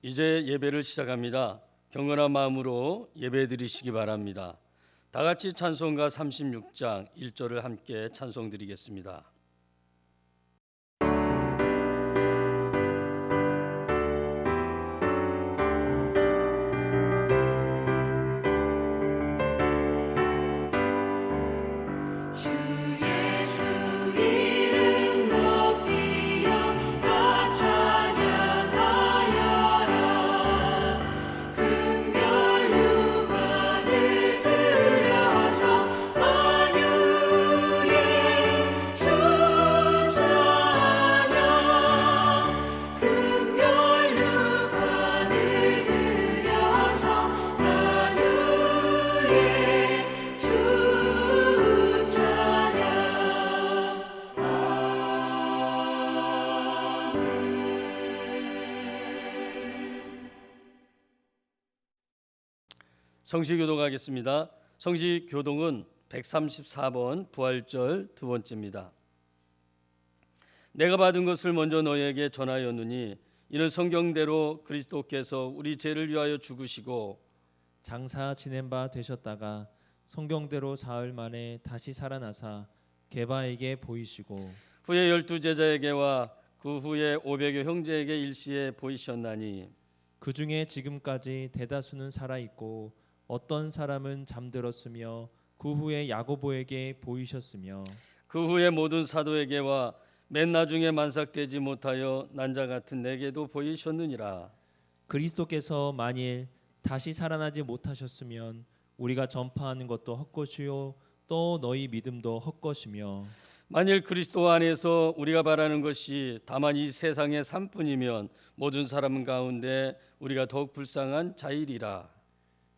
이제 예배를 시작합니다. 경건한 마음으로 예배 드리시기 바랍니다. 다 같이 찬송가 36장 1절을 함께 찬송 드리겠습니다. 성시교독하겠습니다. 성시교독은 134번 부활절 두 번째입니다. 내가 받은 것을 먼저 너희에게 전하였느니 이는 성경대로 그리스도께서 우리 죄를 위하여 죽으시고 장사 지낸 바 되셨다가 성경대로 사흘 만에 다시 살아나사 게바에게 보이시고 후에 12 제자에게와 그 후에 500여 형제에게 일시에 보이셨나니 그 중에 지금까지 대다수는 살아 있고 어떤 사람은 잠들었으며 그 후에 야고보에게 보이셨으며 그 후에 모든 사도에게와 맨 나중에 만삭되지 못하여 난 자 같은 내게도 보이셨느니라. 그리스도께서 만일 다시 살아나지 못하셨으면 우리가 전파하는 것도 헛것이요 또 너희 믿음도 헛것이며 만일 그리스도 안에서 우리가 바라는 것이 다만 이 세상의 삶뿐이면 모든 사람 가운데 우리가 더욱 불쌍한 자이리라.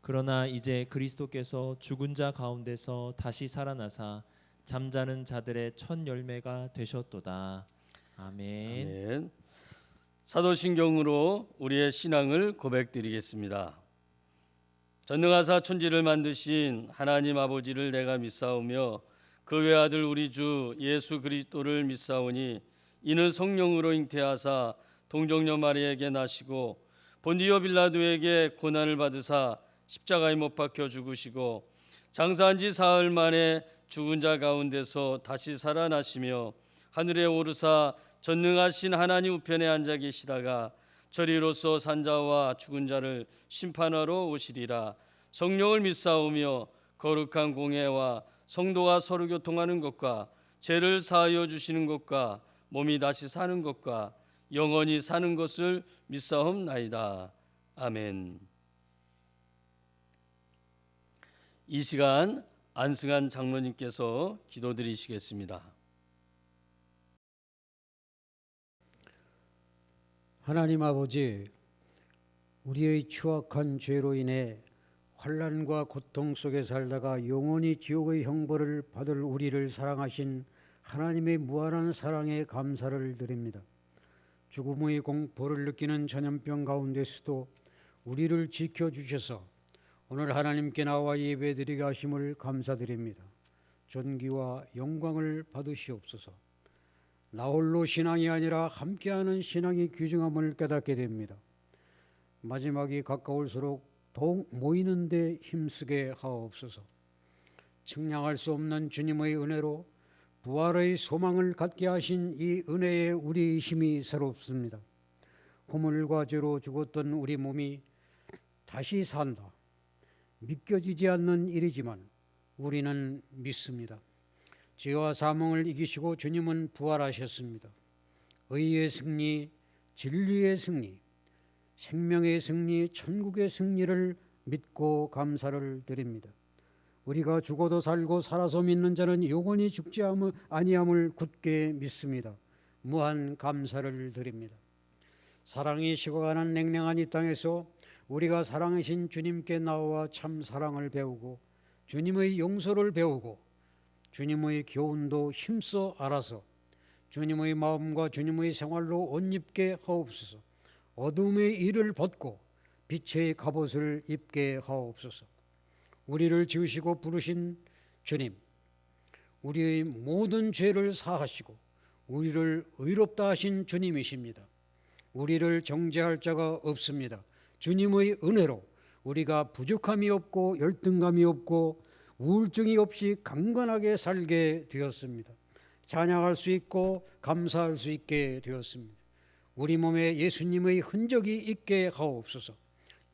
그러나 이제 그리스도께서 죽은 자 가운데서 다시 살아나사 잠자는 자들의 첫 열매가 되셨도다. 아멘. 아멘. 사도신경으로 우리의 신앙을 고백드리겠습니다. 전능하사 천지를 만드신 하나님 아버지를 내가 믿사오며 그 외아들 우리 주 예수 그리스도를 믿사오니 이는 성령으로 잉태하사 동정녀 마리에게 나시고 본디오 빌라도에게 고난을 받으사 십자가에 못 박혀 죽으시고 장사한 지 사흘 만에 죽은 자 가운데서 다시 살아나시며 하늘에 오르사 전능하신 하나님 우편에 앉아 계시다가 저리로서 산자와 죽은 자를 심판하러 오시리라. 성령을 믿사오며 거룩한 공회와 성도가 서로 교통하는 것과 죄를 사하여 주시는 것과 몸이 다시 사는 것과 영원히 사는 것을 믿사옵나이다. 아멘. 이 시간 안승환 장로님께서 기도드리시겠습니다. 하나님 아버지, 우리의 추악한 죄로 인해 환난과 고통 속에 살다가 영원히 지옥의 형벌을 받을 우리를 사랑하신 하나님의 무한한 사랑에 감사를 드립니다. 죽음의 공포를 느끼는 전염병 가운데서도 우리를 지켜주셔서 오늘 하나님께 나와 예배드리게 하심을 감사드립니다. 존귀와 영광을 받으시옵소서. 나 홀로 신앙이 아니라 함께하는 신앙이 귀중함을 깨닫게 됩니다. 마지막이 가까울수록 더욱 모이는 데 힘쓰게 하옵소서. 측량할 수 없는 주님의 은혜로 부활의 소망을 갖게 하신 이 은혜에 우리의 힘이 새롭습니다. 고물과 죄로 죽었던 우리 몸이 다시 산다. 믿겨지지 않는 일이지만 우리는 믿습니다. 죄와 사망을 이기시고 주님은 부활하셨습니다. 의의 승리, 진리의 승리, 생명의 승리, 천국의 승리를 믿고 감사를 드립니다. 우리가 죽어도 살고 살아서 믿는 자는 영원히 죽지 아니함을 굳게 믿습니다. 무한 감사를 드립니다. 사랑이 식어가는 냉랭한 이 땅에서 우리가 사랑하신 주님께 나와 참 사랑을 배우고 주님의 용서를 배우고 주님의 교훈도 힘써 알아서 주님의 마음과 주님의 생활로 옷 입게 하옵소서. 어둠의 일을 벗고 빛의 갑옷을 입게 하옵소서. 우리를 지으시고 부르신 주님, 우리의 모든 죄를 사하시고 우리를 의롭다 하신 주님이십니다. 우리를 정죄할 자가 없습니다. 주님의 은혜로 우리가 부족함이 없고 열등감이 없고 우울증이 없이 강건하게 살게 되었습니다. 찬양할 수 있고 감사할 수 있게 되었습니다. 우리 몸에 예수님의 흔적이 있게 하옵소서.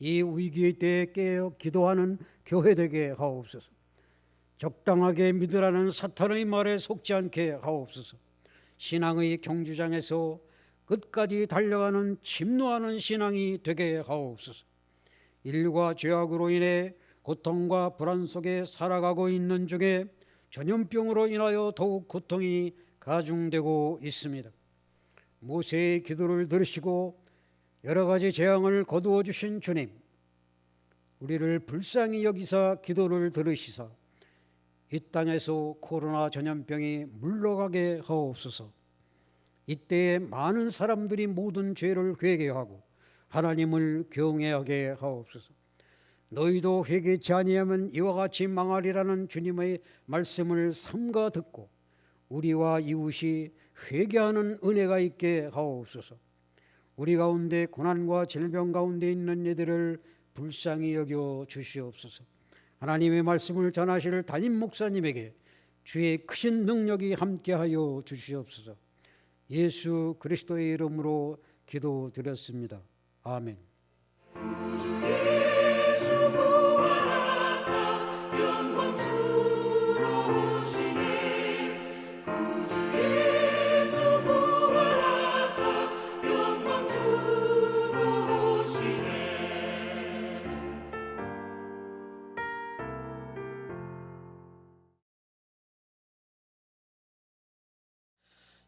이 위기의 때에 깨어 기도하는 교회 되게 하옵소서. 적당하게 믿으라는 사탄의 말에 속지 않게 하옵소서. 신앙의 경주장에서 끝까지 달려가는 침노하는 신앙이 되게 하옵소서. 인류가 죄악으로 인해 고통과 불안 속에 살아가고 있는 중에 전염병으로 인하여 더욱 고통이 가중되고 있습니다. 모세의 기도를 들으시고 여러 가지 재앙을 거두어 주신 주님, 우리를 불쌍히 여기사 기도를 들으시사 이 땅에서 코로나 전염병이 물러가게 하옵소서. 이때에 많은 사람들이 모든 죄를 회개하고 하나님을 경외하게 하옵소서. 너희도 회개치 아니하면 이와 같이 망하리라는 주님의 말씀을 삼가 듣고 우리와 이웃이 회개하는 은혜가 있게 하옵소서. 우리 가운데 고난과 질병 가운데 있는 이들을 불쌍히 여겨 주시옵소서. 하나님의 말씀을 전하실 담임 목사님에게 주의 크신 능력이 함께하여 주시옵소서. 예수 그리스도의 이름으로 기도드렸습니다. 아멘.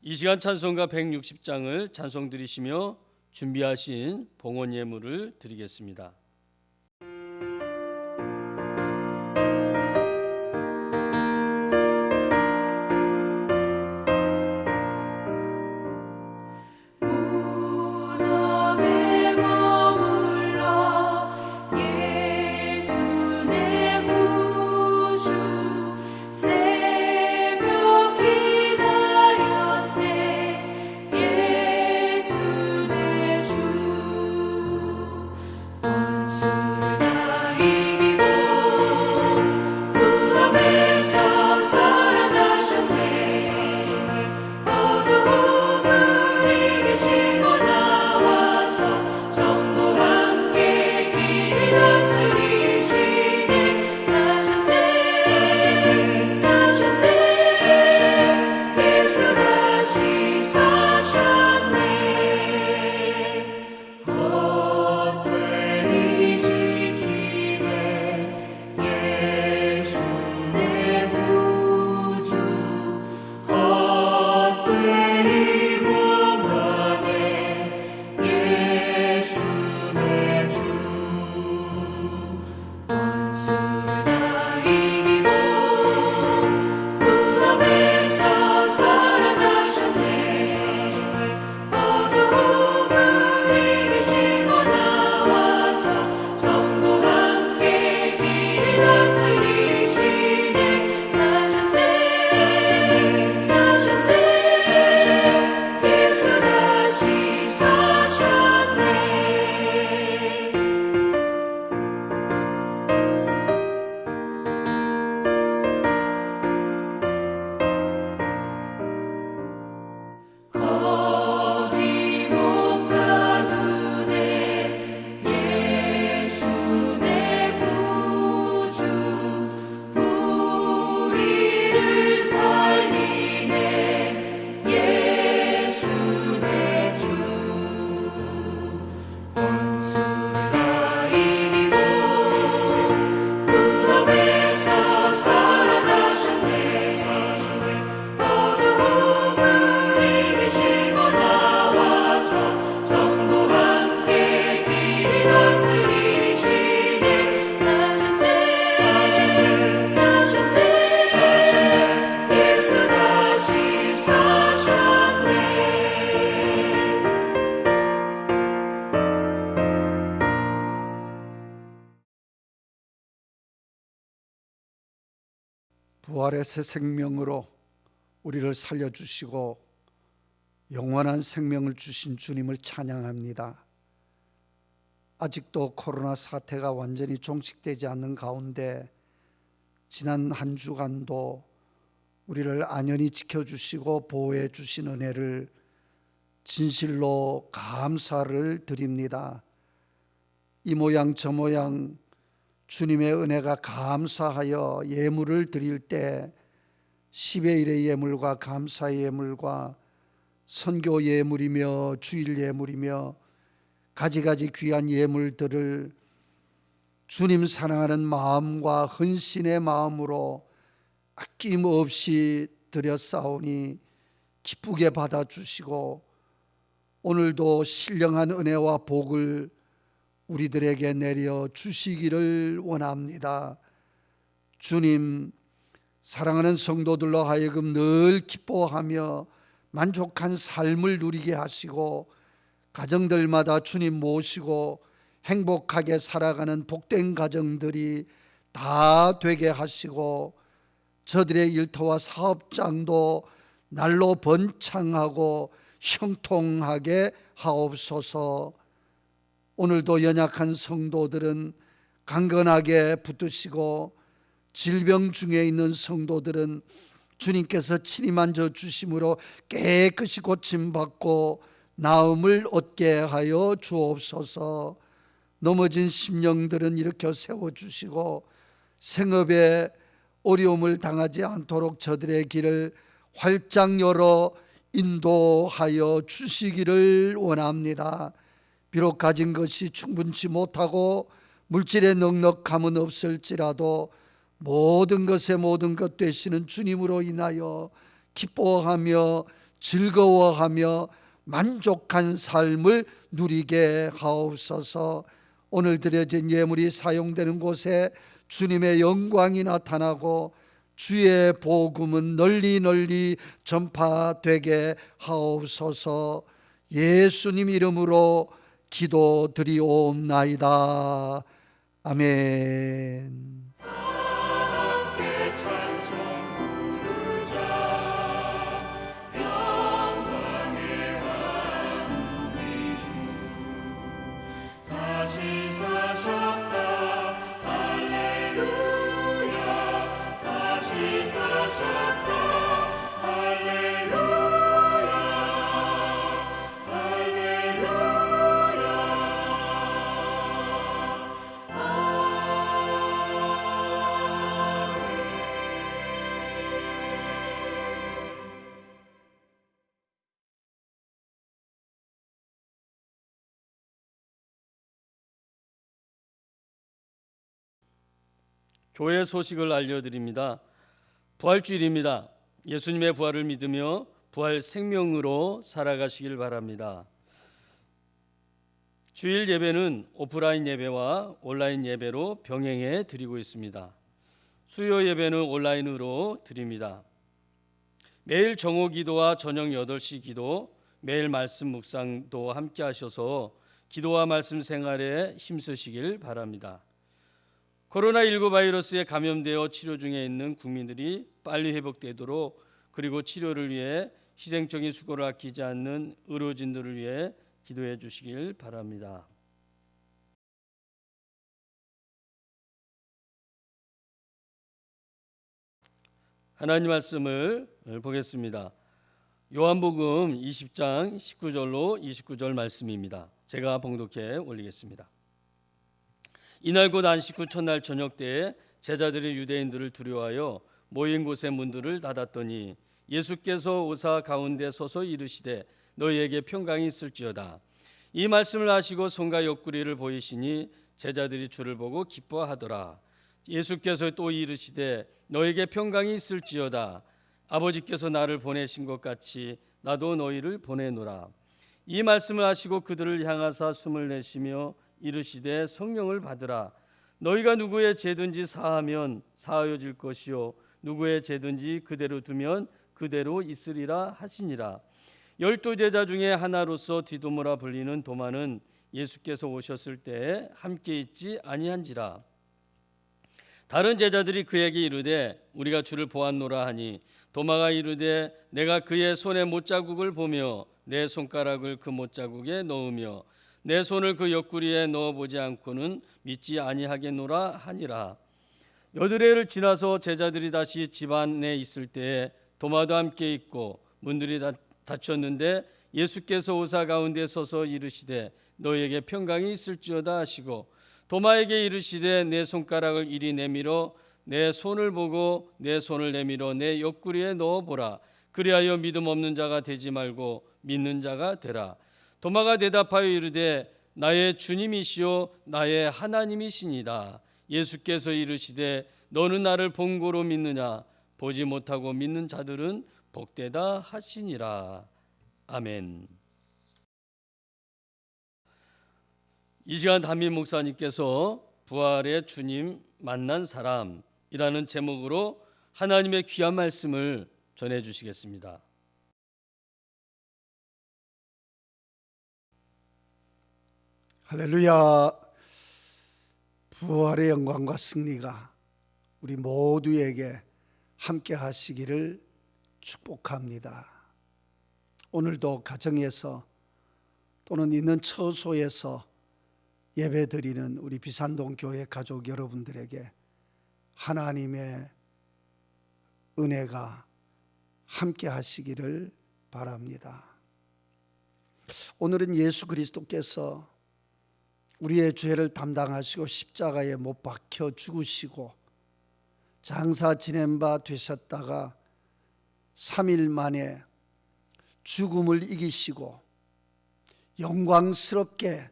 이 시간 찬송가 160장을 찬송 드리시며 준비하신 봉헌 예물을 드리겠습니다. 부활의 새 생명으로 우리를 살려주시고, 또 우리를 살리시고 나서 성도와 함께 그 일을 살리네. 예수 내 주, 우리를 살리네. 예수 내 주. 온술 다 이기고, 그 다음에 서 살아나셨네. 부활의 새 생명으로 우리를 살려주시고 영원한 생명을 주신 주님을 찬양합니다. 아직도 코로나 사태가 완전히 종식되지 않는 가운데 지난 한 주간도 우리를 안연히 지켜주시고 보호해 주신 은혜를 진실로 감사를 드립니다. 이 모양 저 모양 주님의 은혜가 감사하여 예물을 드릴 때 10의 1의 예물과 감사의 예물과 선교 예물이며 주일 예물이며 가지가지 귀한 예물들을 주님 사랑하는 마음과 헌신의 마음으로 아낌없이 드렸사오니 기쁘게 받아주시고 오늘도 신령한 은혜와 복을 우리들에게 내려 주시기를 원합니다. 주님, 사랑하는 성도들로 하여금 늘 기뻐하며 만족한 삶을 누리게 하시고 가정들마다 주님 모시고 행복하게 살아가는 복된 가정들이 다 되게 하시고 저들의 일터와 사업장도 날로 번창하고 형통하게 하옵소서. 오늘도 연약한 성도들은 강건하게 붙드시고 질병 중에 있는 성도들은 주님께서 친히 만져 주심으로 깨끗이 고침받고 나음을 얻게 하여 주옵소서. 넘어진 심령들은 일으켜 세워주시고 생업에 어려움을 당하지 않도록 저들의 길을 활짝 열어 인도하여 주시기를 원합니다. 비록 가진 것이 충분치 못하고 물질의 넉넉함은 없을지라도 모든 것의 모든 것 되시는 주님으로 인하여 기뻐하며 즐거워하며 만족한 삶을 누리게 하옵소서. 오늘 드려진 예물이 사용되는 곳에 주님의 영광이 나타나고 주의 복음은 널리 널리 전파되게 하옵소서. 예수님 이름으로 기도드리옵나이다. 아멘. 다시 사셨다 할렐루야 다시 사셨다 할렐루야 할렐루야 교회 소식을 알려드립니다. 부활주일입니다. 예수님의 부활을 믿으며 부활 생명으로 살아가시길 바랍니다. 주일 예배는 오프라인 예배와 온라인 예배로 병행해 드리고 있습니다. 수요 예배는 온라인으로 드립니다. 매일 정오 기도와 저녁 8시 기도, 매일 말씀 묵상도 함께 하셔서 기도와 말씀 생활에 힘쓰시길 바랍니다. 코로나19 바이러스에 감염되어 치료 중에 있는 국민들이 빨리 회복되도록 그리고 치료를 위해 희생적인 수고를 아끼지 않는 의료진들을 위해 기도해 주시길 바랍니다. 하나님 말씀을 보겠습니다. 요한복음 20장 19절로 29절 말씀입니다. 제가 봉독해 올리겠습니다. 이날 곧 안식 후 첫날 저녁 때에 제자들이 유대인들을 두려워하여 모인 곳의 문들을 닫았더니 예수께서 오사 가운데 서서 이르시되 너희에게 평강이 있을지어다. 이 말씀을 하시고 손과 옆구리를 보이시니 제자들이 주를 보고 기뻐하더라. 예수께서 또 이르시되 너희에게 평강이 있을지어다. 아버지께서 나를 보내신 것 같이 나도 너희를 보내노라. 이 말씀을 하시고 그들을 향하사 숨을 내쉬며 이르시되 성령을 받으라. 너희가 누구의 죄든지 사하면 사하여질 것이요 누구의 죄든지 그대로 두면 그대로 있으리라 하시니라. 12 제자 중에 하나로서 디도모라 불리는 도마는 예수께서 오셨을 때에 함께 있지 아니한지라. 다른 제자들이 그에게 이르되 우리가 주를 보았노라 하니 도마가 이르되 내가 그의 손에 못자국을 보며 내 손가락을 그 못자국에 넣으며 내 손을 그 옆구리에 넣어보지 않고는 믿지 아니하겠노라 하니라. 여드레를 지나서 제자들이 다시 집 안에 있을 때에 도마도 함께 있고 문들이 닫혔는데 예수께서 오사 가운데 서서 이르시되 너에게 평강이 있을지어다 하시고 도마에게 이르시되 내 손가락을 이리 내밀어 내 손을 보고 내 손을 내밀어 내 옆구리에 넣어보라. 그리하여 믿음 없는 자가 되지 말고 믿는 자가 되라. 도마가 대답하여 이르되 나의 주님이시요 나의 하나님이시니이다. 예수께서 이르시되 너는 나를 본고로 믿느냐? 보지 못하고 믿는 자들은 복되다 하시니라. 아멘. 이 시간 담임 목사님께서 부활의 주님 만난 사람이라는 제목으로 하나님의 귀한 말씀을 전해 주시겠습니다. 할렐루야. 부활의 영광과 승리가 우리 모두에게 함께 하시기를 축복합니다. 오늘도 가정에서 또는 있는 처소에서 예배드리는 우리 비산동 교회 가족 여러분들에게 하나님의 은혜가 함께 하시기를 바랍니다. 오늘은 예수 그리스도께서 우리의 죄를 담당하시고 십자가에 못 박혀 죽으시고 장사 지낸 바 되셨다가 3일 만에 죽음을 이기시고 영광스럽게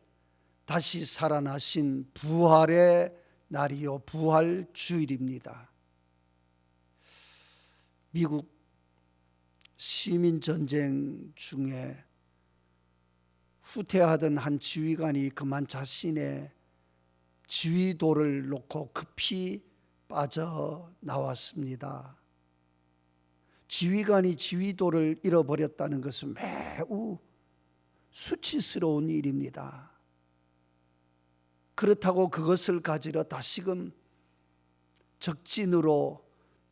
다시 살아나신 부활의 날이요 부활 주일입니다. 미국 시민전쟁 중에 후퇴하던 한 지휘관이 그만 자신의 지휘도를 놓고 급히 빠져나왔습니다. 지휘관이 지휘도를 잃어버렸다는 것은 매우 수치스러운 일입니다. 그렇다고 그것을 가지러 다시금 적진으로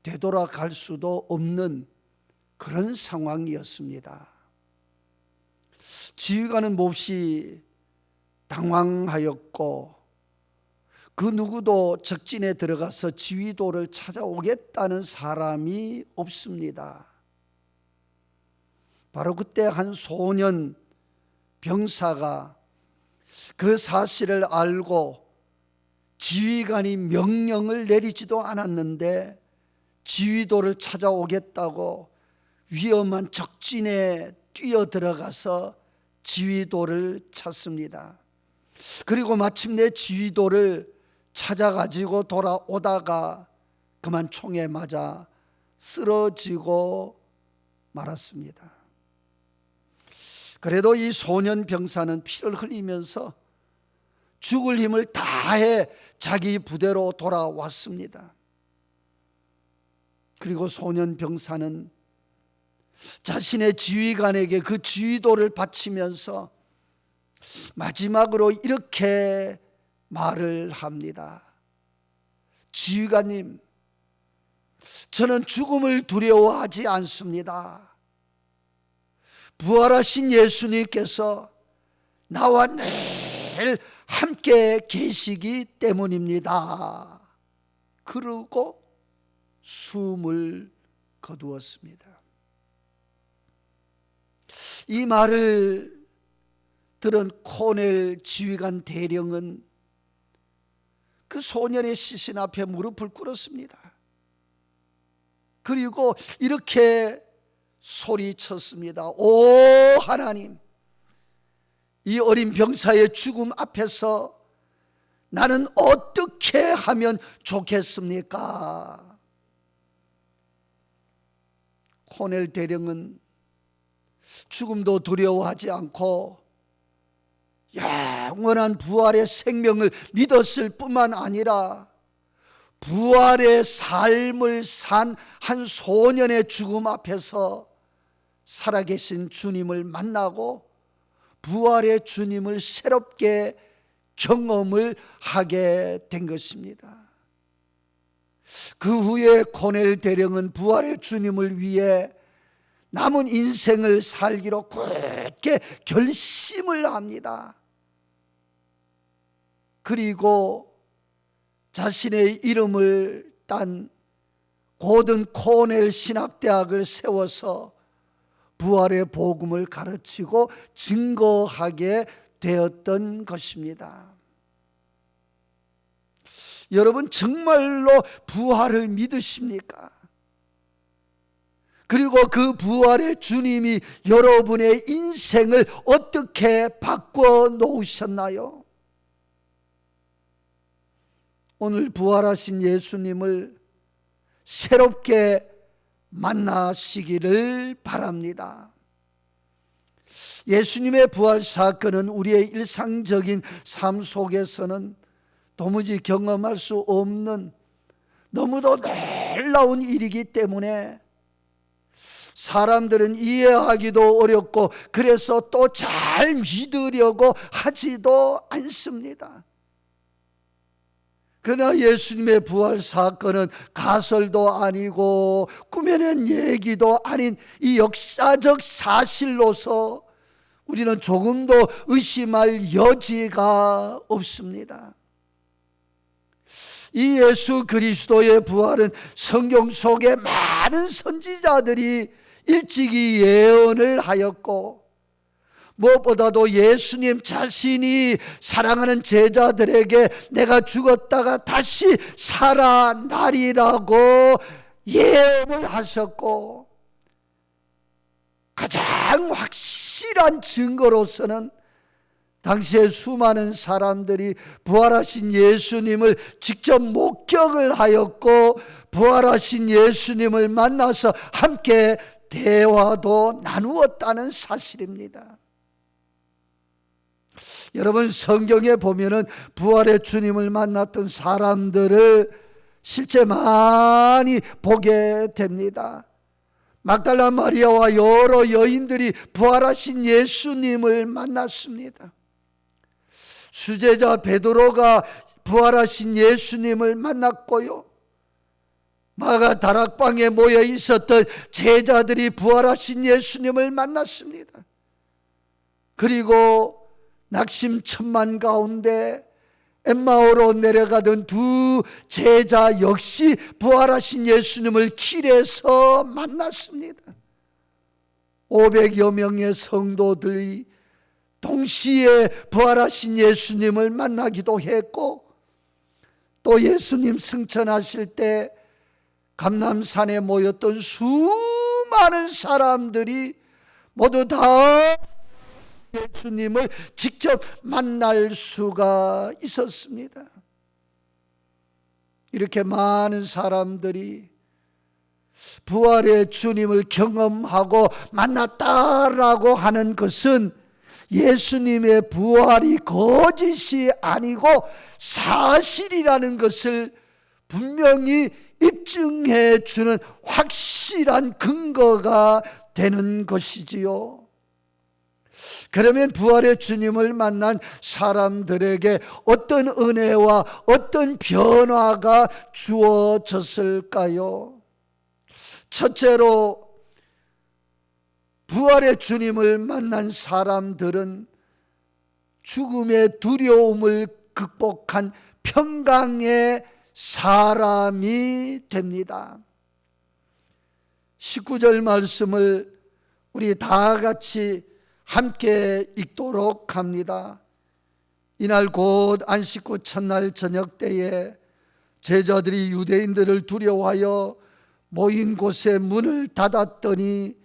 되돌아갈 수도 없는 그런 상황이었습니다. 지휘관은 몹시 당황하였고 그 누구도 적진에 들어가서 지휘도를 찾아오겠다는 사람이 없습니다. 바로 그때 한 소년 병사가 그 사실을 알고 지휘관이 명령을 내리지도 않았는데 지휘도를 찾아오겠다고 위험한 적진에 뛰어들어가서 지휘도를 찾습니다. 그리고 마침내 지휘도를 찾아가지고 돌아오다가 그만 총에 맞아 쓰러지고 말았습니다. 그래도 이 소년 병사는 피를 흘리면서 죽을 힘을 다해 자기 부대로 돌아왔습니다. 그리고 소년 병사는 자신의 지휘관에게 그 지휘도를 바치면서 마지막으로 이렇게 말을 합니다. 지휘관님, 저는 죽음을 두려워하지 않습니다. 부활하신 예수님께서 나와 늘 함께 계시기 때문입니다. 그러고 숨을 거두었습니다. 이 말을 들은 코넬 지휘관 대령은 그 소년의 시신 앞에 무릎을 꿇었습니다. 그리고 이렇게 소리쳤습니다. 오 하나님, 이 어린 병사의 죽음 앞에서 나는 어떻게 하면 좋겠습니까? 코넬 대령은 죽음도 두려워하지 않고 영원한 부활의 생명을 믿었을 뿐만 아니라 부활의 삶을 산 한 소년의 죽음 앞에서 살아계신 주님을 만나고 부활의 주님을 새롭게 경험을 하게 된 것입니다. 그 후에 코넬 대령은 부활의 주님을 위해 남은 인생을 살기로 굳게 결심을 합니다. 그리고 자신의 이름을 딴 고든 코넬 신학대학을 세워서 부활의 복음을 가르치고 증거하게 되었던 것입니다. 여러분, 정말로 부활을 믿으십니까? 그리고 그 부활의 주님이 여러분의 인생을 어떻게 바꿔 놓으셨나요? 오늘 부활하신 예수님을 새롭게 만나시기를 바랍니다. 예수님의 부활 사건은 우리의 일상적인 삶 속에서는 도무지 경험할 수 없는 너무도 놀라운 일이기 때문에 사람들은 이해하기도 어렵고 그래서 또 잘 믿으려고 하지도 않습니다. 그러나 예수님의 부활 사건은 가설도 아니고 꾸며낸 얘기도 아닌 이 역사적 사실로서 우리는 조금도 의심할 여지가 없습니다. 이 예수 그리스도의 부활은 성경 속에 많은 선지자들이 일찍이 예언을 하였고 무엇보다도 예수님 자신이 사랑하는 제자들에게 내가 죽었다가 다시 살아나리라고 예언을 하셨고, 가장 확실한 증거로서는 당시에 수많은 사람들이 부활하신 예수님을 직접 목격을 하였고 부활하신 예수님을 만나서 함께 대화도 나누었다는 사실입니다. 여러분, 성경에 보면은 부활의 주님을 만났던 사람들을 실제 많이 보게 됩니다. 막달라 마리아와 여러 여인들이 부활하신 예수님을 만났습니다. 수제자 베드로가 부활하신 예수님을 만났고요, 마가 다락방에 모여 있었던 제자들이 부활하신 예수님을 만났습니다. 그리고 낙심천만 가운데 엠마오로 내려가던 두 제자 역시 부활하신 예수님을 길에서 만났습니다. 500여 명의 성도들이 동시에 부활하신 예수님을 만나기도 했고, 또 예수님 승천하실 때 감람산에 모였던 수많은 사람들이 모두 다 예수님을 직접 만날 수가 있었습니다. 이렇게 많은 사람들이 부활의 주님을 경험하고 만났다라고 하는 것은 예수님의 부활이 거짓이 아니고 사실이라는 것을 분명히 입증해 주는 확실한 근거가 되는 것이지요. 그러면 부활의 주님을 만난 사람들에게 어떤 은혜와 어떤 변화가 주어졌을까요? 첫째로, 부활의 주님을 만난 사람들은 죽음의 두려움을 극복한 평강의 사람이 됩니다. 19절 말씀을 우리 다 같이 함께 읽도록 합니다. 이날 곧 안식 후 첫날 저녁 때에 제자들이 유대인들을 두려워하여 모인 곳에 문을 닫았더니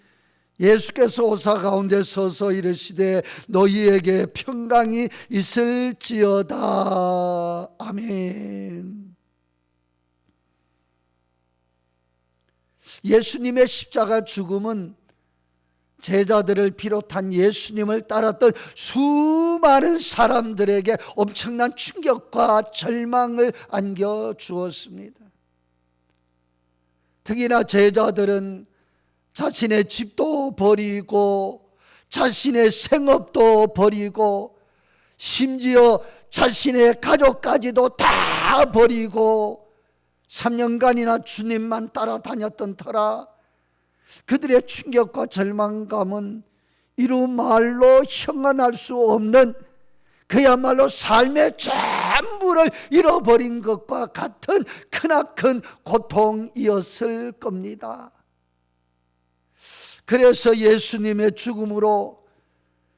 예수께서 오사 가운데 서서 이르시되 너희에게 평강이 있을지어다. 아멘. 예수님의 십자가 죽음은 제자들을 비롯한 예수님을 따랐던 수많은 사람들에게 엄청난 충격과 절망을 안겨주었습니다. 특히나 제자들은 자신의 집도 버리고 자신의 생업도 버리고 심지어 자신의 가족까지도 다 버리고 3년간이나 주님만 따라다녔던 터라 그들의 충격과 절망감은 이루 말로 형언할 수 없는 그야말로 삶의 전부를 잃어버린 것과 같은 크나큰 고통이었을 겁니다. 그래서 예수님의 죽음으로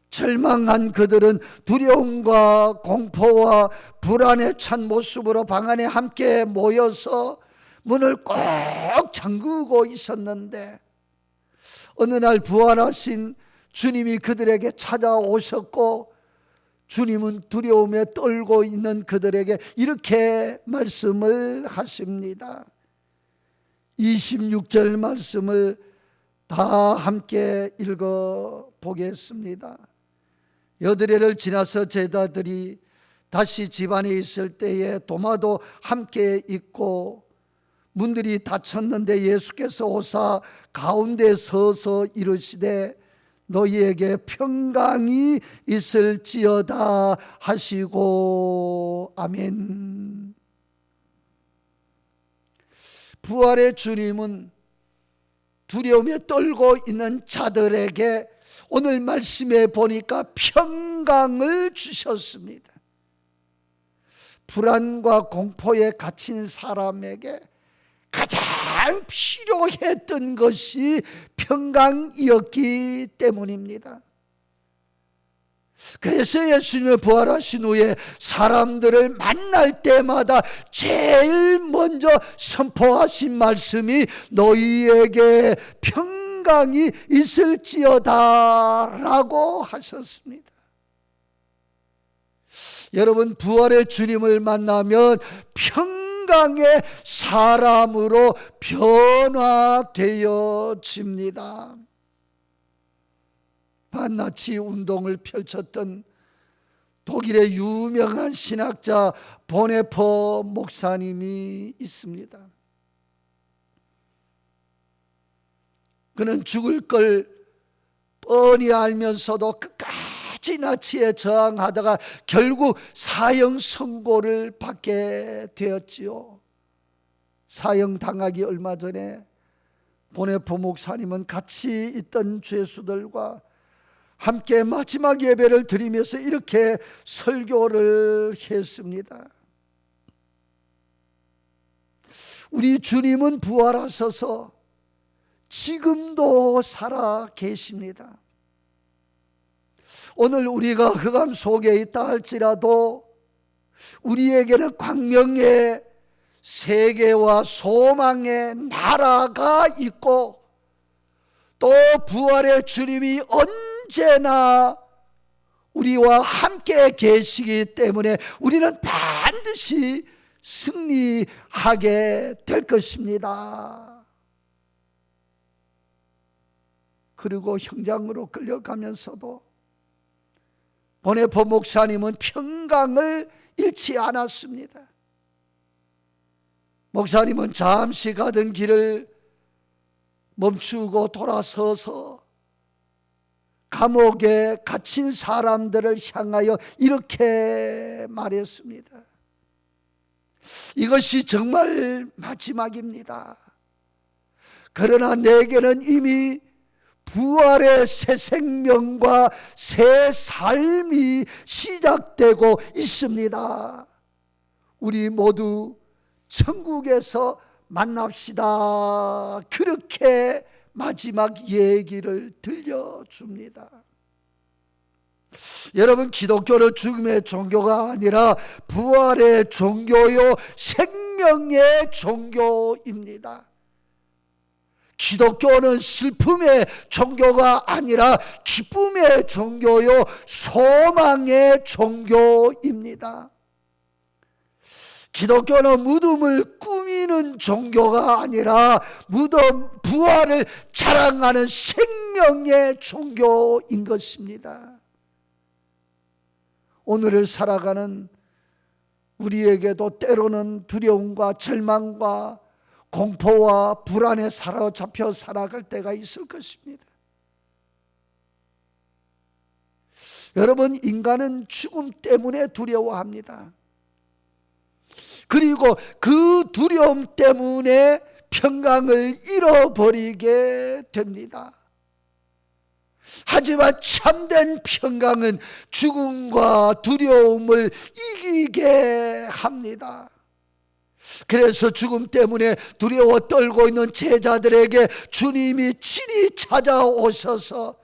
절망한 그들은 두려움과 공포와 불안에 찬 모습으로 방 안에 함께 모여서 문을 꼭 잠그고 있었는데, 어느 날 부활하신 주님이 그들에게 찾아오셨고, 주님은 두려움에 떨고 있는 그들에게 이렇게 말씀을 하십니다. 26절 말씀을 다 함께 읽어 보겠습니다. 여드레를 지나서 제자들이 다시 집안에 있을 때에 도마도 함께 있고 문들이 닫혔는데 예수께서 오사 가운데 서서 이르시되 너희에게 평강이 있을지어다 하시고 아멘. 부활의 주님은 두려움에 떨고 있는 자들에게 오늘 말씀에 보니까 평강을 주셨습니다. 불안과 공포에 갇힌 사람에게 가장 필요했던 것이 평강이었기 때문입니다. 그래서 예수님이 부활하신 후에 사람들을 만날 때마다 제일 먼저 선포하신 말씀이 너희에게 평강이 있을지어다 라고 하셨습니다. 여러분, 부활의 주님을 만나면 평강의 사람으로 변화되어집니다. 반나치 운동을 펼쳤던 독일의 유명한 신학자 보네퍼 목사님이 있습니다. 그는 죽을 걸 뻔히 알면서도 끝까지 나치에 저항하다가 결국 사형 선고를 받게 되었지요. 사형 당하기 얼마 전에 보네퍼 목사님은 같이 있던 죄수들과 함께 마지막 예배를 드리면서 이렇게 설교를 했습니다. 우리 주님은 부활하셔서 지금도 살아 계십니다. 오늘 우리가 흑암 속에 있다 할지라도 우리에게는 광명의 세계와 소망의 나라가 있고, 또 부활의 주님이 언제나 우리와 함께 계시기 때문에 우리는 반드시 승리하게 될 것입니다. 그리고 형장으로 끌려가면서도 보네퍼 목사님은 평강을 잃지 않았습니다. 목사님은 잠시 가던 길을 멈추고 돌아서서 감옥에 갇힌 사람들을 향하여 이렇게 말했습니다. 이것이 정말 마지막입니다. 그러나 내게는 이미 부활의 새 생명과 새 삶이 시작되고 있습니다. 우리 모두 천국에서 만납시다. 그렇게 마지막 얘기를 들려줍니다. 여러분, 기독교는 죽음의 종교가 아니라 부활의 종교요, 생명의 종교입니다. 기독교는 슬픔의 종교가 아니라 기쁨의 종교요, 소망의 종교입니다. 기독교는 무덤을 꾸미는 종교가 아니라 부활을 자랑하는 생명의 종교인 것입니다. 오늘을 살아가는 우리에게도 때로는 두려움과 절망과 공포와 불안에 사로잡혀 살아갈 때가 있을 것입니다. 여러분, 인간은 죽음 때문에 두려워합니다. 그리고 그 두려움 때문에 평강을 잃어버리게 됩니다. 하지만 참된 평강은 죽음과 두려움을 이기게 합니다. 그래서 죽음 때문에 두려워 떨고 있는 제자들에게 주님이 친히 찾아오셔서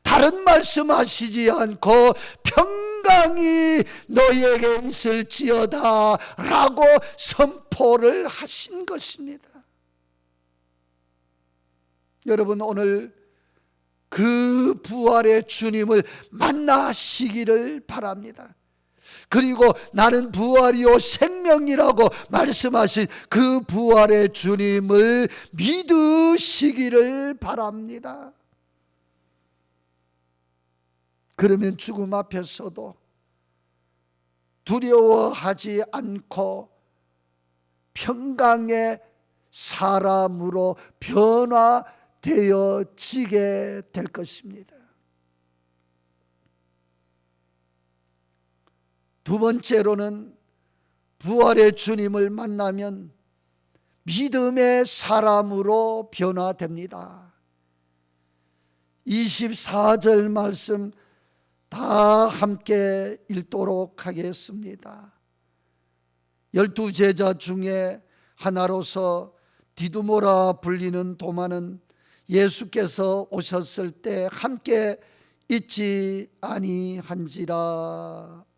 다른 말씀하시지 않고 평강이 너희에게 있을지어다 라고 선포를 하신 것입니다. 여러분, 오늘 그 부활의 주님을 만나시기를 바랍니다. 그리고 나는 부활이요 생명이라고 말씀하신 그 부활의 주님을 믿으시기를 바랍니다. 그러면 죽음 앞에서도 두려워하지 않고 평강의 사람으로 변화되어지게 될 것입니다. 두 번째로는 부활의 주님을 만나면 믿음의 사람으로 변화됩니다. 24절 말씀 다 함께 읽도록 하겠습니다. 12제자 중에 하나로서 디두모라 불리는 도마는 예수께서 오셨을 때 함께 있지 아니한지라.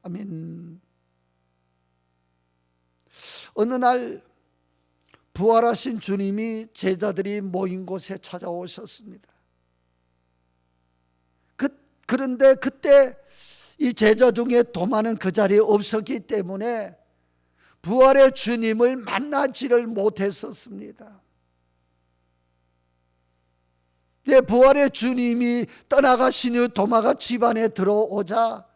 아멘. 어느 날 부활하신 주님이 제자들이 모인 곳에 찾아오셨습니다. 그런데 그때 이 제자 중에 도마는 그 자리에 없었기 때문에 부활의 주님을 만나지를 못했었습니다. 부활의 주님이 떠나가신 후 도마가 집 안에 들어오자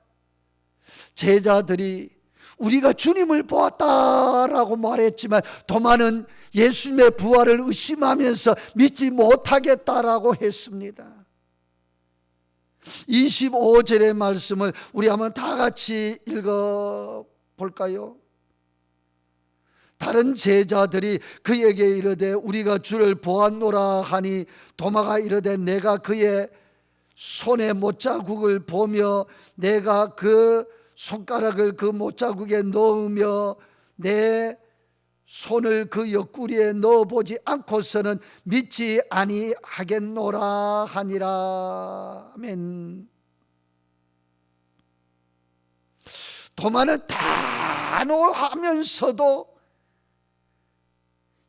제자들이 우리가 주님을 보았다라고 말했지만 도마는 예수님의 부활을 의심하면서 믿지 못하겠다라고 했습니다. 25절의 말씀을 우리 한번 다 같이 읽어볼까요? 다른 제자들이 그에게 이르되 우리가 주를 보았노라 하니 도마가 이르되 내가 그의 손에 못자국을 보며 내가 그 손가락을 그 못자국에 넣으며 내 손을 그 옆구리에 넣어보지 않고서는 믿지 아니하겠노라 하니라. 아멘. 도마는 단호하면서도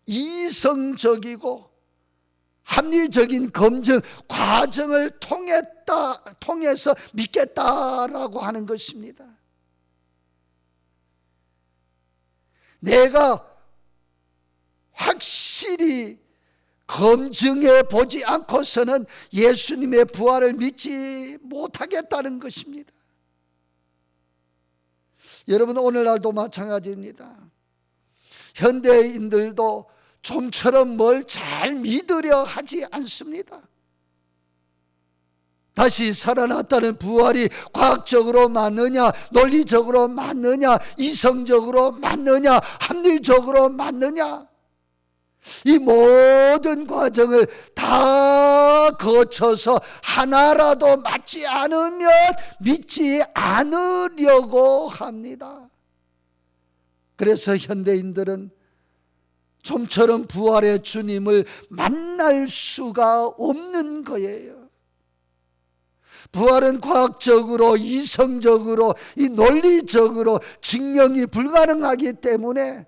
이성적이고 합리적인 검증 과정을 통해서 믿겠다라고 하는 것입니다. 내가 확실히 검증해 보지 않고서는 예수님의 부활을 믿지 못하겠다는 것입니다. 여러분, 오늘날도 마찬가지입니다. 현대인들도 좀처럼 뭘 잘 믿으려 하지 않습니다. 다시 살아났다는 부활이 과학적으로 맞느냐, 논리적으로 맞느냐, 이성적으로 맞느냐, 합리적으로 맞느냐, 이 모든 과정을 다 거쳐서 하나라도 맞지 않으면 믿지 않으려고 합니다. 그래서 현대인들은 좀처럼 부활의 주님을 만날 수가 없는 거예요. 부활은 과학적으로, 이성적으로, 이 논리적으로 증명이 불가능하기 때문에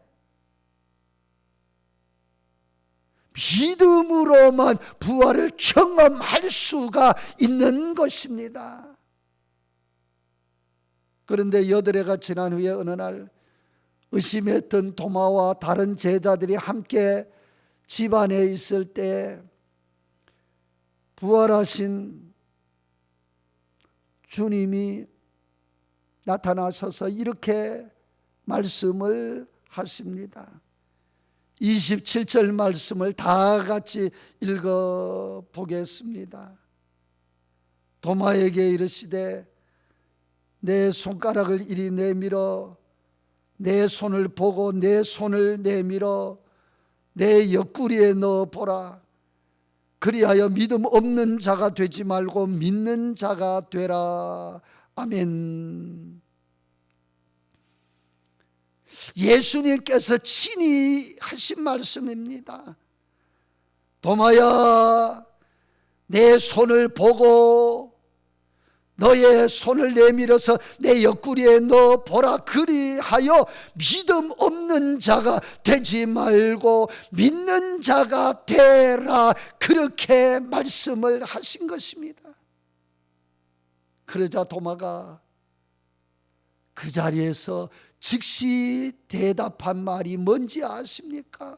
믿음으로만 부활을 경험할 수가 있는 것입니다. 그런데 여드레가 지난 후에 어느 날 의심했던 도마와 다른 제자들이 함께 집안에 있을 때 부활하신 주님이 나타나셔서 이렇게 말씀을 하십니다. 27절 말씀을 다 같이 읽어보겠습니다. 도마에게 이르시되 내 손가락을 이리 내밀어 내 손을 보고 내 손을 내밀어 내 옆구리에 넣어보라. 그리하여 믿음 없는 자가 되지 말고 믿는 자가 되라. 아멘. 예수님께서 친히 하신 말씀입니다. 도마야, 내 손을 보고 너의 손을 내밀어서 내 옆구리에 넣어보라. 그리하여 믿음 없는 자가 되지 말고 믿는 자가 되라. 그렇게 말씀을 하신 것입니다. 그러자 도마가 그 자리에서 즉시 대답한 말이 뭔지 아십니까?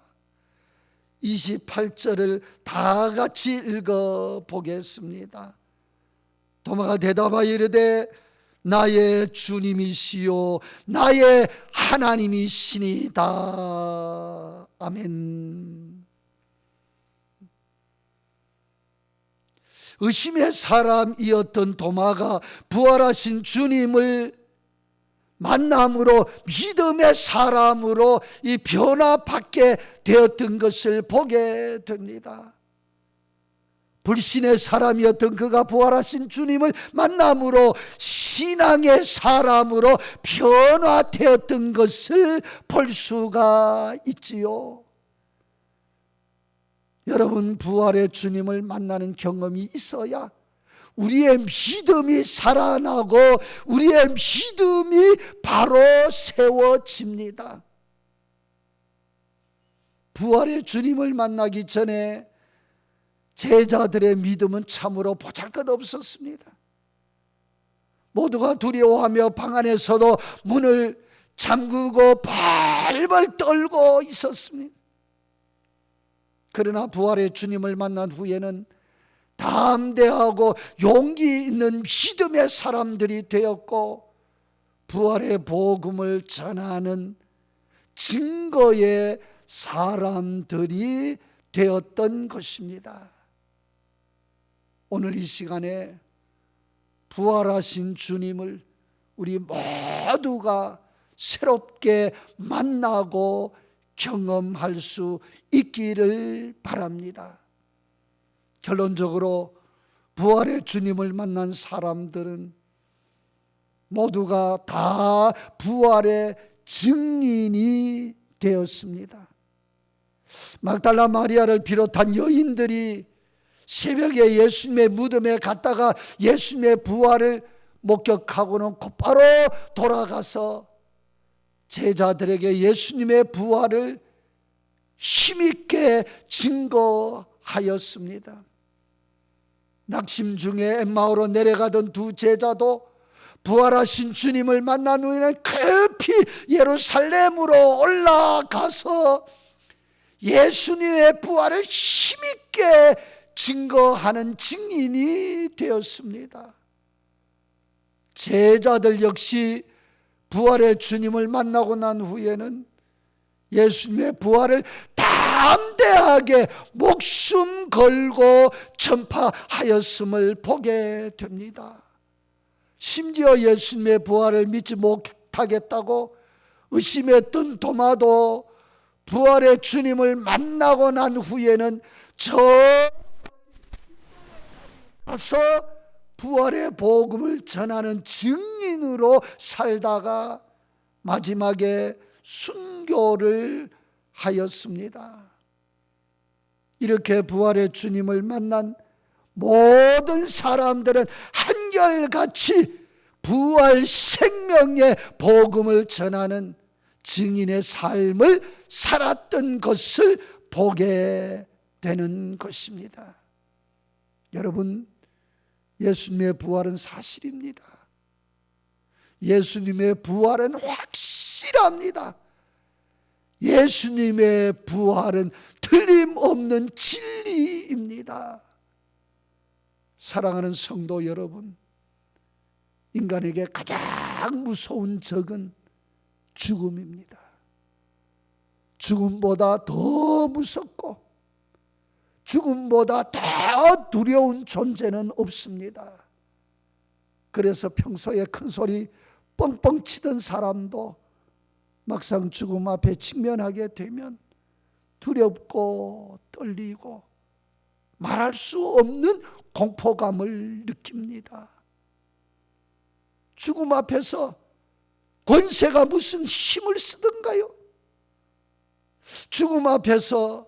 28절을 다 같이 읽어보겠습니다. 도마가 대답하여 이르되 나의 주님이시요 나의 하나님이시니이다. 아멘. 의심의 사람이었던 도마가 부활하신 주님을 만남으로 믿음의 사람으로 이 변화받게 되었던 것을 보게 됩니다. 불신의 사람이었던 그가 부활하신 주님을 만남으로 신앙의 사람으로 변화되었던 것을 볼 수가 있지요. 여러분, 부활의 주님을 만나는 경험이 있어야 우리의 믿음이 살아나고 우리의 믿음이 바로 세워집니다. 부활의 주님을 만나기 전에 제자들의 믿음은 참으로 보잘것없었습니다. 모두가 두려워하며 방 안에서도 문을 잠그고 발발 떨고 있었습니다. 그러나 부활의 주님을 만난 후에는 담대하고 용기 있는 믿음의 사람들이 되었고 부활의 복음을 전하는 증거의 사람들이 되었던 것입니다. 오늘 이 시간에 부활하신 주님을 우리 모두가 새롭게 만나고 경험할 수 있기를 바랍니다. 결론적으로 부활의 주님을 만난 사람들은 모두가 다 부활의 증인이 되었습니다. 막달라 마리아를 비롯한 여인들이 새벽에 예수님의 무덤에 갔다가 예수님의 부활을 목격하고는 곧바로 돌아가서 제자들에게 예수님의 부활을 힘있게 증거하였습니다. 낙심 중에 엠마오로 내려가던 두 제자도 부활하신 주님을 만난 후에는 급히 예루살렘으로 올라가서 예수님의 부활을 힘있게 증거하는 증인이 되었습니다. 제자들 역시 부활의 주님을 만나고 난 후에는 예수님의 부활을 담대하게 목숨 걸고 전파하였음을 보게 됩니다. 심지어 예수님의 부활을 믿지 못하겠다고 의심했던 도마도 부활의 주님을 만나고 난 후에는 저서 부활의 복음을 전하는 증인으로 살다가 마지막에 순교를 하였습니다. 이렇게 부활의 주님을 만난 모든 사람들은 한결같이 부활 생명의 복음을 전하는 증인의 삶을 살았던 것을 보게 되는 것입니다. 여러분, 예수님의 부활은 사실입니다. 예수님의 부활은 확실합니다. 예수님의 부활은 틀림없는 진리입니다. 사랑하는 성도 여러분, 인간에게 가장 무서운 적은 죽음입니다. 죽음보다 더 무섭고 죽음보다 더 두려운 존재는 없습니다. 그래서 평소에 큰 소리 뻥뻥 치던 사람도 막상 죽음 앞에 직면하게 되면 두렵고 떨리고 말할 수 없는 공포감을 느낍니다. 죽음 앞에서 권세가 무슨 힘을 쓰던가요? 죽음 앞에서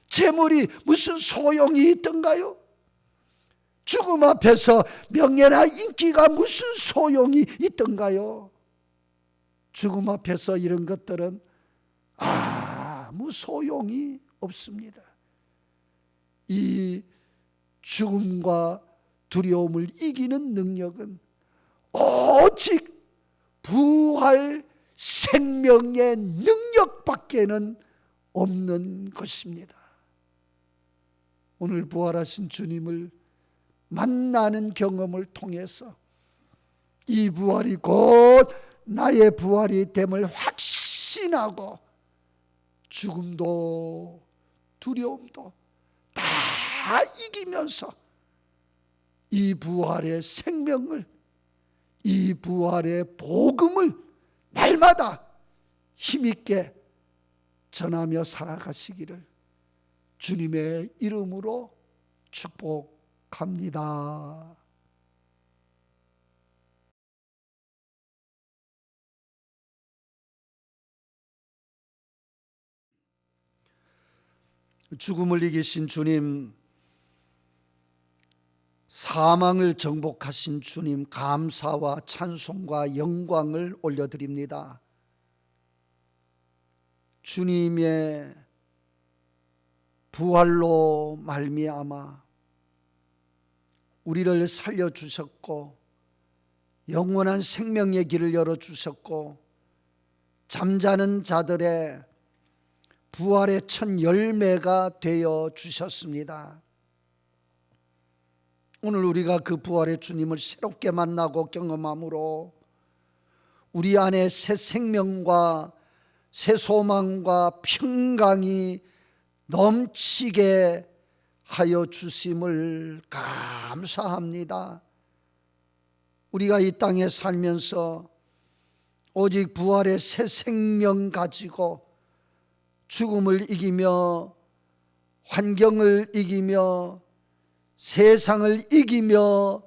재물이 무슨 소용이 있던가요? 죽음 앞에서 명예나 인기가 무슨 소용이 있던가요? 죽음 앞에서 이런 것들은 아무 소용이 없습니다. 이 죽음과 두려움을 이기는 능력은 오직 부활 생명의 능력밖에는 없는 것입니다. 오늘 부활하신 주님을 만나는 경험을 통해서 이 부활이 곧 나의 부활이 됨을 확신하고 죽음도 두려움도 다 이기면서 이 부활의 생명을, 이 부활의 복음을 날마다 힘있게 전하며 살아가시기를 주님의 이름으로 축복합니다. 죽음을 이기신 주님, 사망을 정복하신 주님, 감사와 찬송과 영광을 올려드립니다. 주님의 부활로 말미암아 우리를 살려주셨고 영원한 생명의 길을 열어주셨고 잠자는 자들의 부활의 첫 열매가 되어 주셨습니다. 오늘 우리가 그 부활의 주님을 새롭게 만나고 경험함으로 우리 안에 새 생명과 새 소망과 평강이 넘치게 하여 주심을 감사합니다. 우리가 이 땅에 살면서 오직 부활의 새 생명 가지고 죽음을 이기며 환경을 이기며 세상을 이기며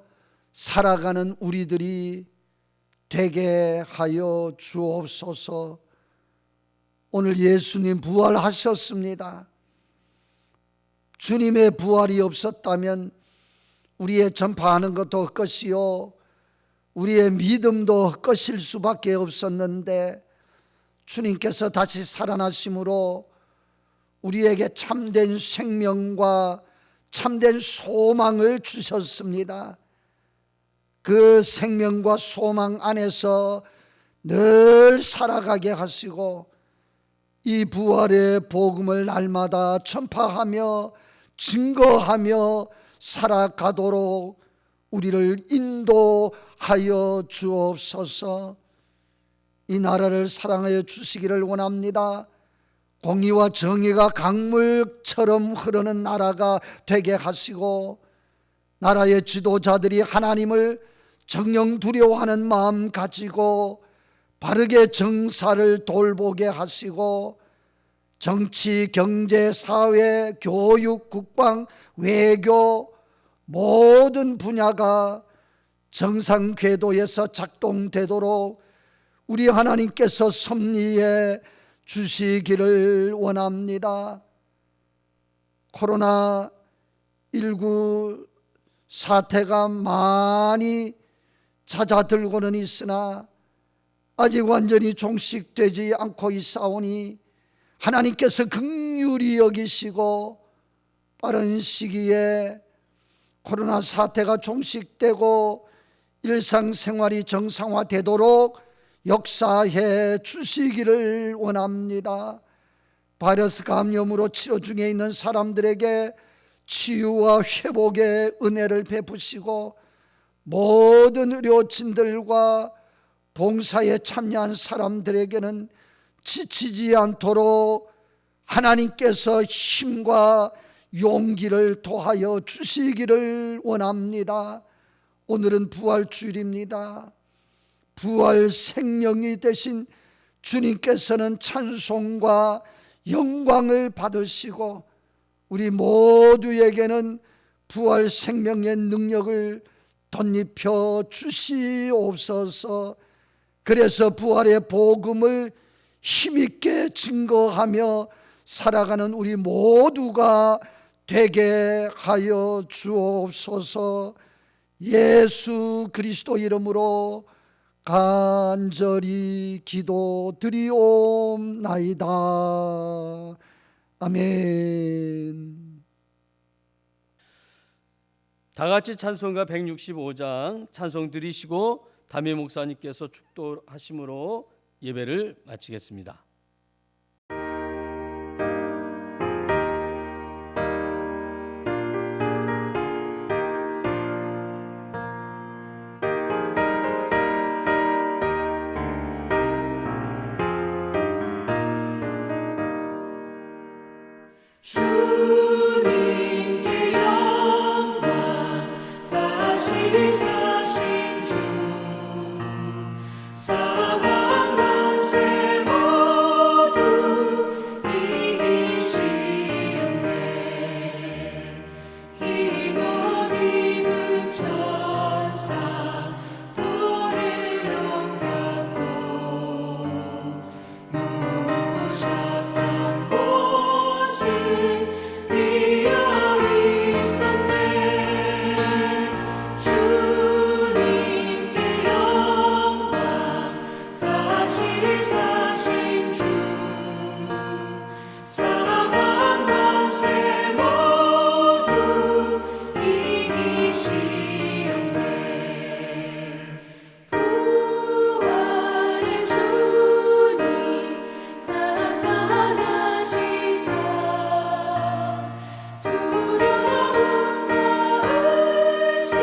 살아가는 우리들이 되게 하여 주옵소서. 오늘 예수님 부활하셨습니다. 주님의 부활이 없었다면 우리의 전파하는 것도 헛것이요 우리의 믿음도 헛것일 수밖에 없었는데 주님께서 다시 살아나심으로 우리에게 참된 생명과 참된 소망을 주셨습니다. 그 생명과 소망 안에서 늘 살아가게 하시고 이 부활의 복음을 날마다 전파하며 증거하며 살아가도록 우리를 인도하여 주옵소서. 이 나라를 사랑하여 주시기를 원합니다. 공의와 정의가 강물처럼 흐르는 나라가 되게 하시고 나라의 지도자들이 하나님을 정령 두려워하는 마음 가지고 바르게 정사를 돌보게 하시고 정치, 경제, 사회, 교육, 국방, 외교 모든 분야가 정상 궤도에서 작동되도록 우리 하나님께서 섭리해 주시기를 원합니다. 코로나19 사태가 많이 잦아들고는 있으나 아직 완전히 종식되지 않고 있사오니 하나님께서 긍휼히 여기시고 빠른 시기에 코로나 사태가 종식되고 일상생활이 정상화되도록 역사해 주시기를 원합니다. 바이러스 감염으로 치료 중에 있는 사람들에게 치유와 회복의 은혜를 베푸시고 모든 의료진들과 봉사에 참여한 사람들에게는 지치지 않도록 하나님께서 힘과 용기를 더하여 주시기를 원합니다. 오늘은 부활주일입니다. 부활 생명이 되신 주님께서는 찬송과 영광을 받으시고 우리 모두에게는 부활 생명의 능력을 덧입혀 주시옵소서. 그래서 부활의 복음을 힘있게 증거하며 살아가는 우리 모두가 되게 하여 주옵소서. 예수 그리스도 이름으로 간절히 기도드리옵나이다. 아멘. 다 같이 찬송가 165장 찬송 드리시고 담임 목사님께서 축도하심으로 예배를 마치겠습니다. 주님께 영광 다시 사신 주 사방 만세 모두 이기시었네. 흰 옷 입은 천사 돌을 옮겼고 누우셨던 곳은 비어 있었네. 주님께 영광 다시 사신 주 사방 만세 모두 이기시었네. 부활의 주님 나타나시사 두려움과 의심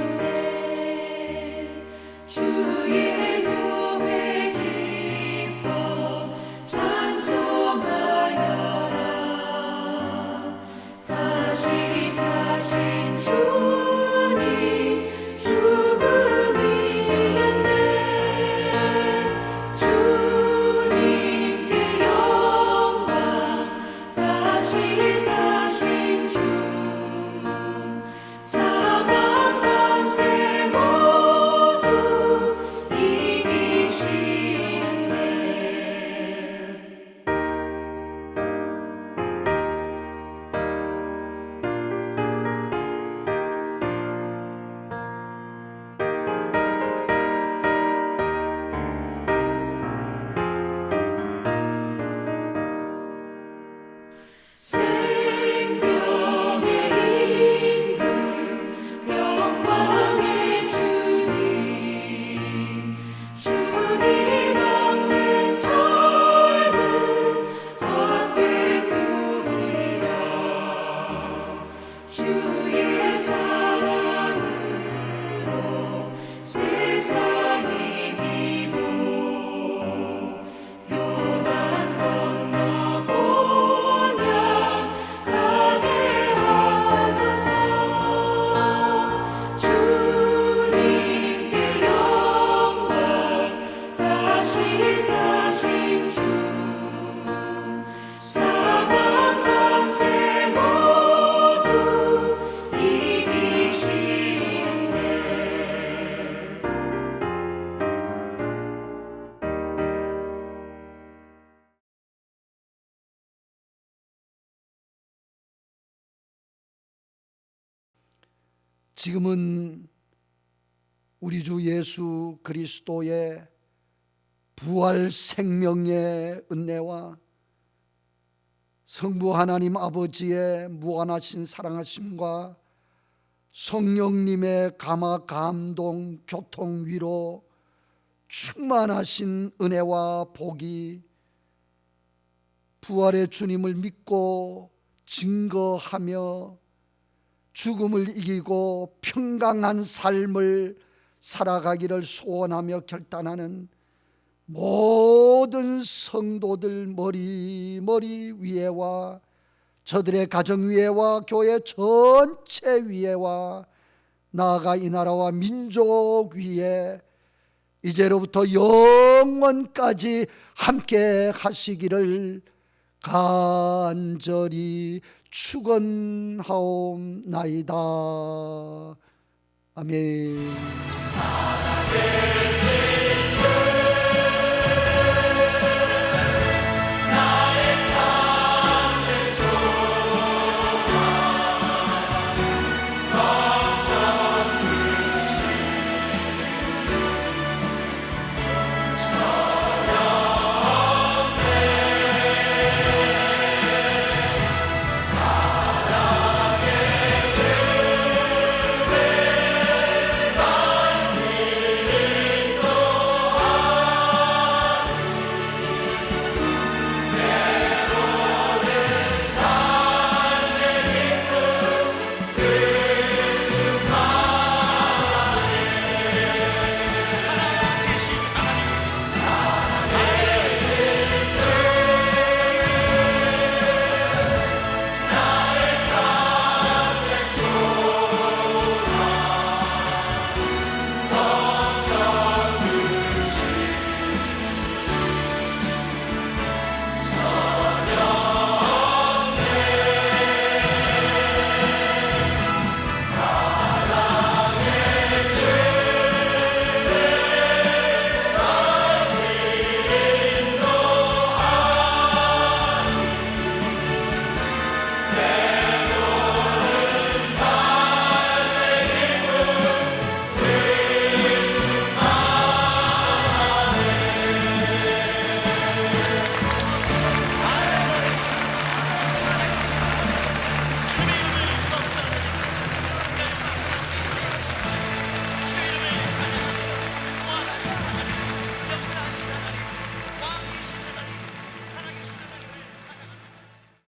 물리치셨네. 주의 교회 기뻐 찬송하여라. 다시 사신 주님 죽음 이겼네. 주님께 영광 다시 사신 주 사방 만세 모두 이기시었네. 생명의 임금 영광의 주님 주님 없는 삶은 헛될 뿐이라. 주의 사랑으로 세상 이기고 요단 건너 본향 가게 하소서. 주님께 영광 다시 사신 주 사방 만세 모두 이기시었네. 지금은 우리 주 예수 그리스도의 부활 생명의 은혜와 성부 하나님 아버지의 무한하신 사랑하심과 성령님의 감화 감동 교통 위로 충만하신 은혜와 복이 부활의 주님을 믿고 증거하며 죽음을 이기고 평강한 삶을 살아가기를 소원하며 결단하는 모든 성도들 머리 위에와 저들의 가정 위에와 교회 전체 위에와 나아가 이 나라와 민족 위에 이제로부터 영원까지 함께 하시기를 간절히 축원하옵나이다. 아멘.